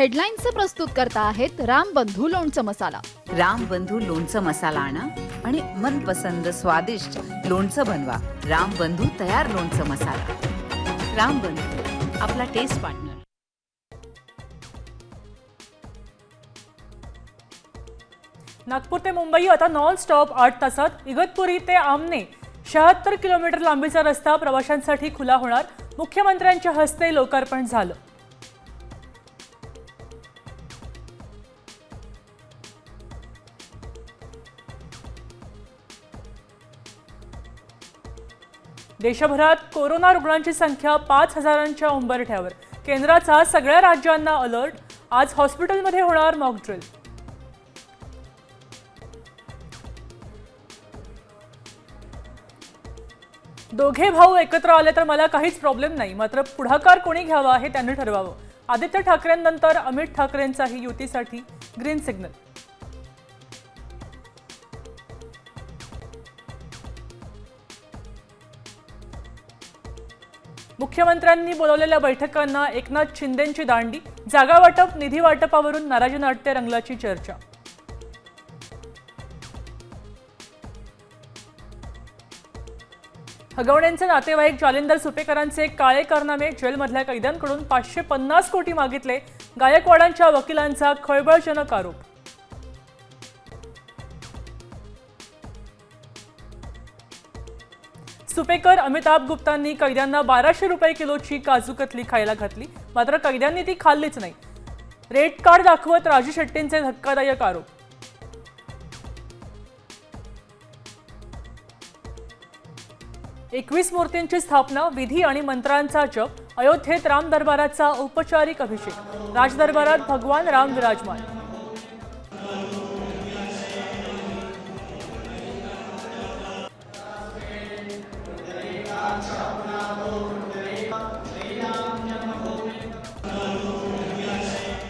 हेडलाईन्सचे प्रस्तुत करता आहेत रामबंधू लोणचं मसाला। रामबंधू लोणचं मसाला आणा आणि मनपसंद स्वादिष्ट लोणचं बनवा। रामबंधू तयार लोणचं मसाला। रामबंधू, आपला टेस्ट पार्टनर। नागपूर ते मुंबई आता नॉन स्टॉप 8 तासात। इगतपुरी ते आमने 76 किलोमीटर लांबीचा रस्ता प्रवाशांसाठी खुला होणार। मुख्यमंत्र्यांच्या हस्ते लोकार्पण झालं। देशभरात कोरोना रुग्णांची संख्या 5,000च्या उंबरठ्यावर। केंद्राचा सगळ्या राज्यांना अलर्ट। आज हॉस्पिटलमध्ये होणार मॉक ड्रिल। दोघे भाऊ एकत्र आले तर मला काहीच प्रॉब्लेम नाही, मात्र पुढाकार कोणी घ्यावा हे त्यांनी ठरवावं। आदित्य ठाकरेंनंतर अमित ठाकरेंचाही युतीसाठी ग्रीन सिग्नल। मुख्यमंत्र्यांनी बोलवलेल्या बैठकांना एकनाथ शिंदेंची दांडी। जागा वाटप, निधी वाटपावरून नाराजी नाट्य रंगलाची चर्चा। हगवण्यांचे नातेवाईक जालिंदर सुपेकरांचे काळे कारनामे। जेलमधल्या कैद्यांकडून 550 कोटी मागितले। गायकवाडांच्या वकिलांचा खळबळजनक आरोप। सुपेकर, अमिताभ गुप्तांनी कैद्यांना 1200 रुपये किलोची काजू कतली खायला घातली, मात्र कैद्यांनी ती खाल्लीच नाही। रेट कार्ड दाखवत राजू शेट्टींचे धक्कादायक आरोप। एकवीस मूर्तींची स्थापना, विधी आणि मंत्रांचा जप। अयोध्येत राम दरबाराचा औपचारिक अभिषेक। राजदरबारात भगवान राम विराजमान।